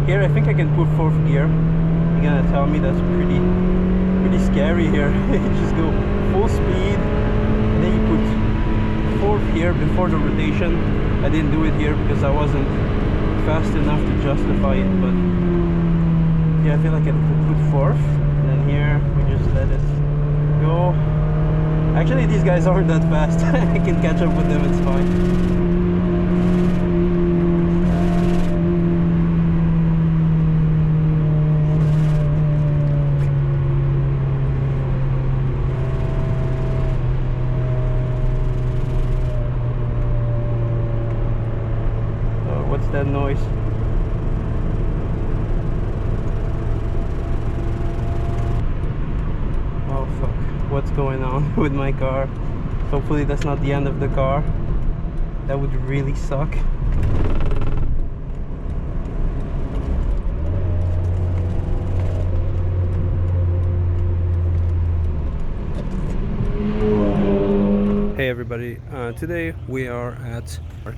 Here I think I can put 4th gear. You're gonna tell me that's pretty scary here. You just go full speed and then you put 4th gear before the rotation. I didn't do it here because I wasn't fast enough to justify it, but yeah, I feel like I could put 4th, and then here we just let it go. Actually, these guys aren't that fast. I can catch up with them, it's fine. What's that noise? Oh fuck, what's going on with my car? Hopefully that's not the end of the car. That would really suck. Hey everybody, today we are at Park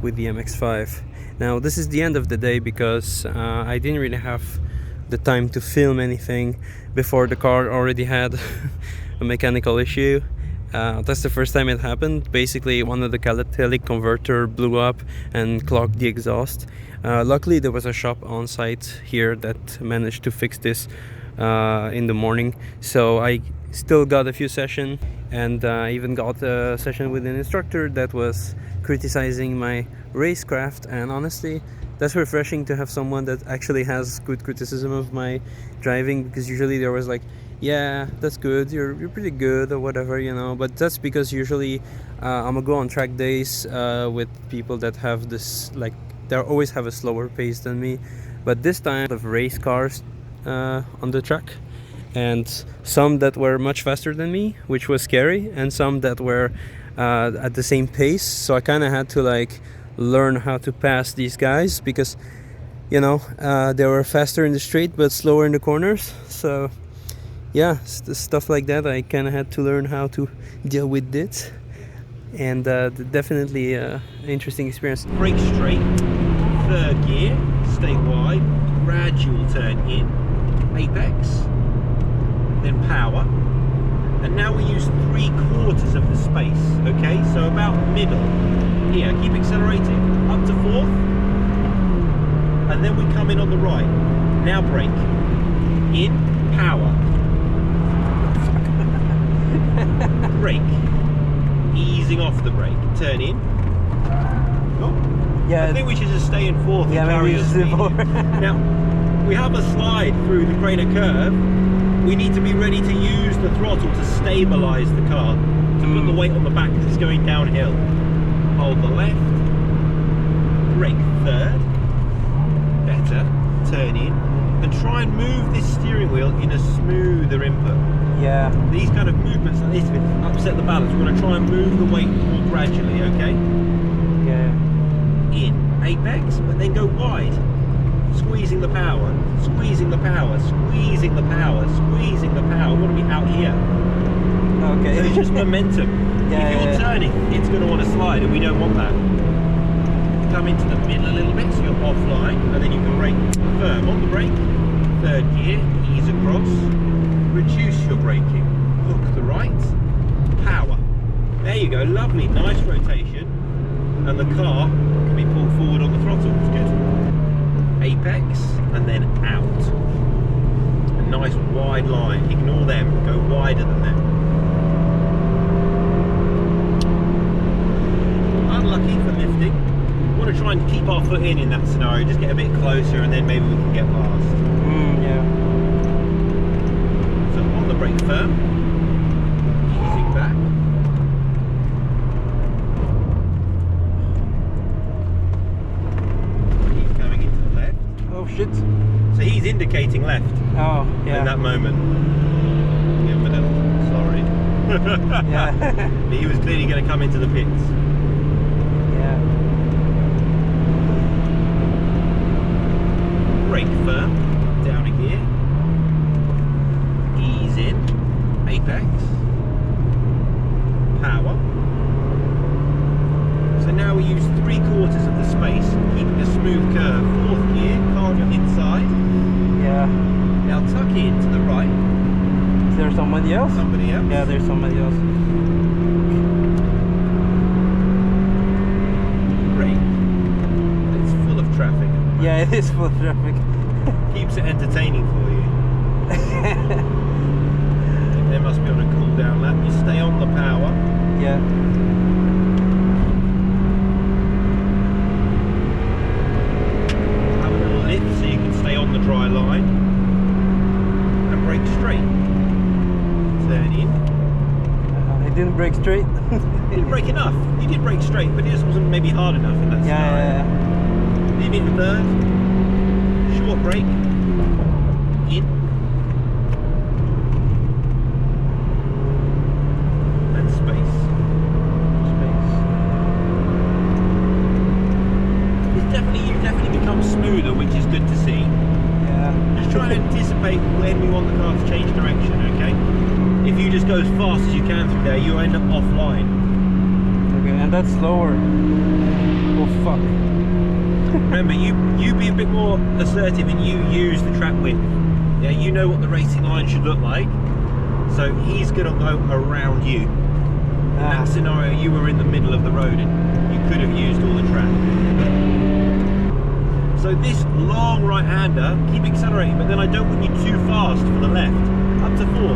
with the MX-5. Now this is the end of the day because I didn't really have the time to film anything before the car already had a mechanical issue. That's the first time it happened. Basically one of the catalytic converter blew up and clogged the exhaust. Luckily there was a shop on site here that managed to fix this in the morning, so I still got a few sessions, and I even got a session with an instructor that was criticizing my racecraft, and honestly that's refreshing to have someone that actually has good criticism of my driving, because usually there was like, yeah, that's good, you're pretty good or whatever, you know, but that's because usually I'm gonna go on track days with people that have this, like, they always have a slower pace than me, but this time of race cars on the track, and some that were much faster than me, which was scary, and some that were at the same pace, so I kind of had to like learn how to pass these guys, because you know they were faster in the straight but slower in the corners. So yeah, stuff like that I kind of had to learn how to deal with it, and definitely interesting experience. Brake straight, 3rd gear, stay wide, gradual turn in, apex, then power, and now we use 3/4 of the space. Okay, so about middle here, keep accelerating up to 4th, and then we come in on the right. Now brake in, power, brake, easing off the brake, turn in. Oh, yeah, I think we should just stay in 4th, yeah, and carry us. Now we have a slide through the Crater curve. We need to be ready to use the throttle to stabilize the car, to put the weight on the back because it's going downhill. Hold the left, brake 3rd, better, turn in, and try and move this steering wheel in a smoother input. Yeah. These kind of movements like this upset the balance. We're going to try and move the weight more gradually, okay? Yeah. In, apex, but then go wide. Squeezing the power, squeezing the power, squeezing the power, squeezing the power. We want to be out here. Okay. So it's just momentum. Yeah, if you're turning, it's going to want to slide, and we don't want that. Come into the middle a little bit so you're offline, and then you can brake firm on the brake. 3rd gear, ease across. Reduce your braking. Hook the right. Power. There you go. Lovely, nice rotation, and the car can be pulled forward on the throttle. It's good. Apex, and then out. A nice wide line. Ignore them, go wider than them. Unlucky for lifting. We want to try and keep our foot in that scenario, just get a bit closer, and then maybe we can get past. Yeah. So on the brake firm, easing back. Shit. So he's indicating left. Oh, yeah. In that moment. Yeah, but sorry. Yeah. But he was clearly going to come into the pits. Yeah. Brake firm. Down a gear. Ease in. Apex. Power. So now we use 3/4 of the space, keeping a smooth curve. 4th gear, calm your somebody else? Somebody else? Yeah, there's somebody else. Great. It's full of traffic. Yeah, it is full of traffic. Keeps it entertaining for you. They must be on a cool down lap. You stay on the power. Yeah. Have a little lift so you can stay on the dry line. And brake straight. Turn in. I didn't brake straight. You didn't brake enough. You did brake straight, but it just wasn't maybe hard enough in that scenario. Yeah. Leave it in third. Short brake. In. And space. You've definitely become smoother, which is good to see. Yeah. Just try and anticipate when we want the car to change direction, okay? If you just go as fast as you can through there, you'll end up offline. Okay, and that's slower. Oh fuck. Remember, you be a bit more assertive and you use the track width. Yeah, you know what the racing line should look like. So he's gonna go around you. In that scenario, you were in the middle of the road and you could have used all the track. So this long right-hander, keep accelerating, but then I don't want you too fast for the left. Up to 4.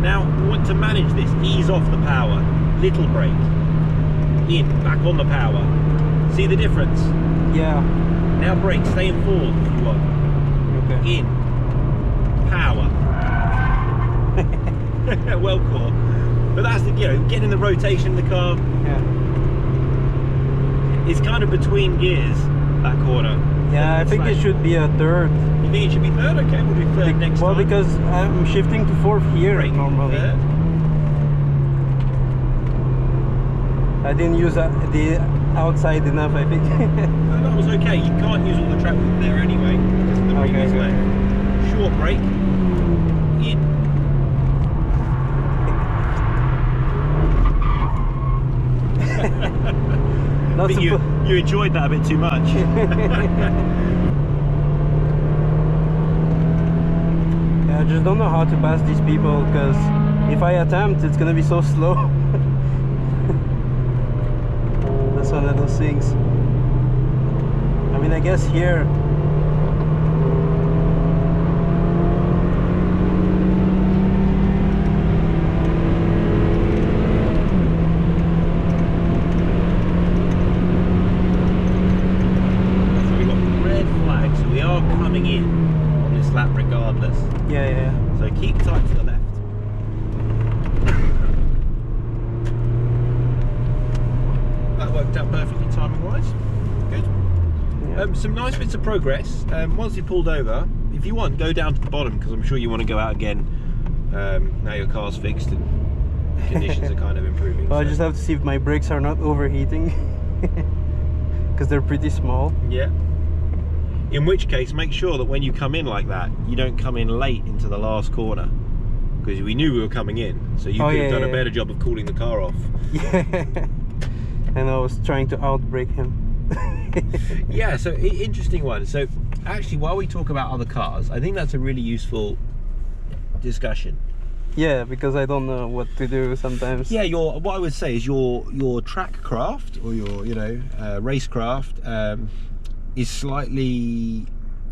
Now, we want to manage this. Ease off the power. Little brake. In, back on the power. See the difference? Yeah. Now brake, stay in 4 if you want. Okay. In. Power. Well caught. But that's the, getting the rotation of the car. Yeah. It's kind of between gears, that corner. Yeah, I think it should be a third. You think it should be third? Okay, we'll do third next time. Well, because I'm shifting to fourth here Brake, normally. Third. I didn't use the outside enough, I think. No, that was okay. You can't use all the track width there anyway because of the previous lane. Short brake. In. Not I think you enjoyed that a bit too much. Yeah, I just don't know how to pass these people, because if I attempt, it's gonna be so slow. That's one of those things. I mean, I guess here coming in on this lap regardless. Yeah. So keep tight to the left. That worked out perfectly timing wise. Good. Yeah. Some nice bits of progress. Once you pulled over, if you want, go down to the bottom, because I'm sure you want to go out again now your car's fixed and conditions are kind of improving. Well, so I just have to see if my brakes are not overheating, because they're pretty small. Yeah. In which case, make sure that when you come in like that, you don't come in late into the last corner, because we knew we were coming in, so you could have done a better job of cooling the car off. Yeah, and I was trying to outbrake him. Yeah, so interesting one. So actually, while we talk about other cars, I think that's a really useful discussion. Yeah, because I don't know what to do sometimes. Yeah, what I would say is your track craft, or your racecraft, is slightly,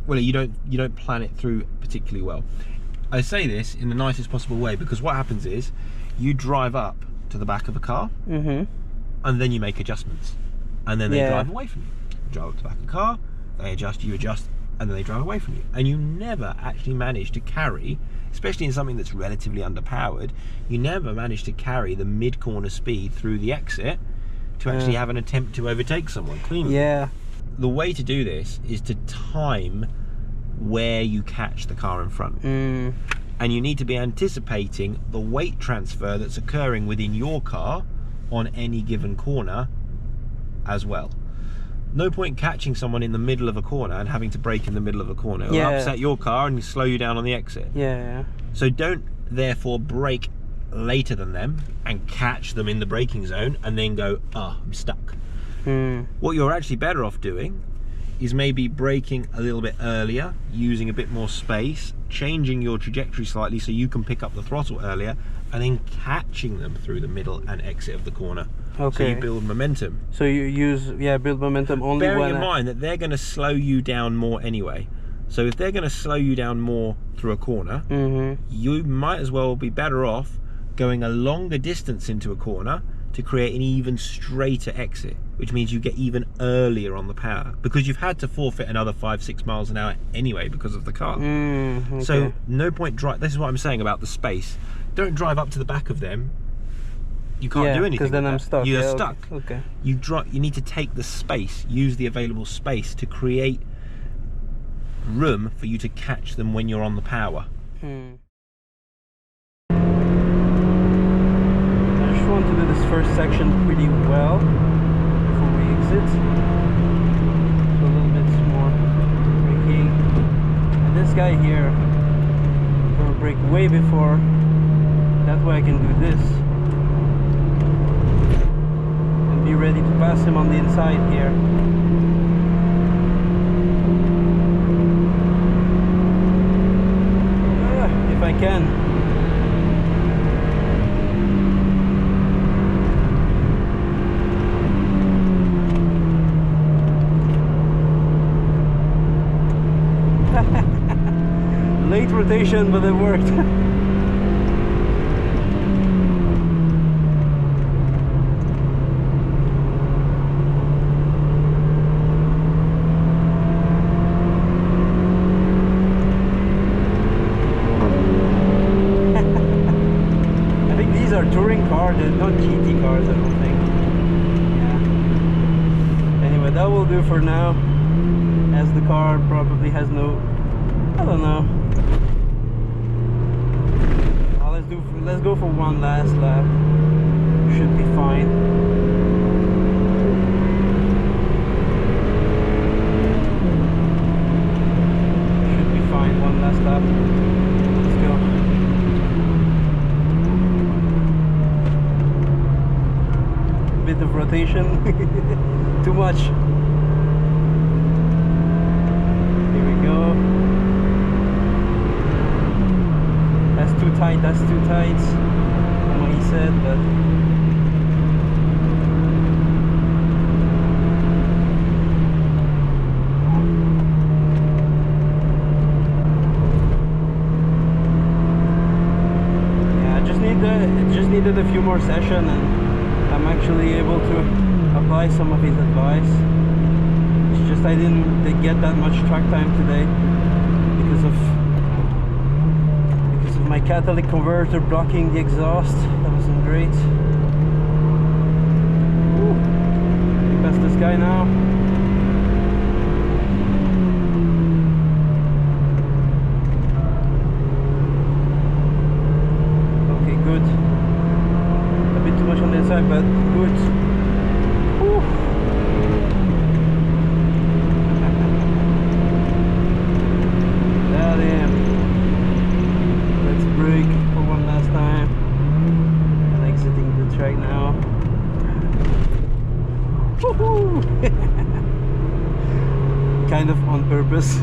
well, you don't plan it through particularly well. I say this in the nicest possible way, because what happens is you drive up to the back of a car, and then you make adjustments, and then they drive away from you. You drive up to the back of the car, they adjust, you adjust, and then they drive away from you, and you never actually manage to carry, especially in something that's relatively underpowered, you never manage to carry the mid-corner speed through the exit to actually have an attempt to overtake someone cleanly. Yeah. The way to do this is to time where you catch the car in front. And you need to be anticipating the weight transfer that's occurring within your car on any given corner as well. No point catching someone in the middle of a corner and having to brake in the middle of a corner. It'll upset your car and slow you down on the exit. Yeah. So don't therefore brake later than them and catch them in the braking zone and then go, I'm stuck. What you're actually better off doing is maybe braking a little bit earlier, using a bit more space, changing your trajectory slightly so you can pick up the throttle earlier, and then catching them through the middle and exit of the corner. Okay. So you build momentum. So you use, yeah, build momentum only bearing when in mind that they're going to slow you down more anyway. So if they're going to slow you down more through a corner, you might as well be better off going a longer distance into a corner to create an even straighter exit, which means you get even earlier on the power, because you've had to forfeit another 5-6 miles an hour anyway because of the car. Okay. So no point drive. This is what I'm saying about the space. Don't drive up to the back of them. You can't do anything, because then I'm stuck. You're yeah, stuck. Okay. You need to take the space, use the available space to create room for you to catch them when you're on the power. I just want to do this first section pretty well before we exit. So a little bit more braking. And this guy here, I'm gonna brake way before. That way I can do this. And be ready to pass him on the inside here. If I can. Late rotation, but it worked. I think these are touring cars, they're not GT cars, I don't think. Yeah. Anyway, that will do for now, as the car probably has no, I don't know. Let's go for one last lap. Should be fine. Should be fine. One last lap. Let's go. Bit of rotation. Too much. Here we go. That's too tight, that's too tight. From what he said, but yeah, it just needed a few more sessions, and I'm actually able to apply some of his advice. It's just I didn't get that much track time today because of my catalytic converter blocking the exhaust. That wasn't great. Ooh. We pass this guy now. Okay, good. A bit too much on the inside, but good. Ooh. There I am. Brake for one last time and exiting the track now. Woohoo! Kind of on purpose.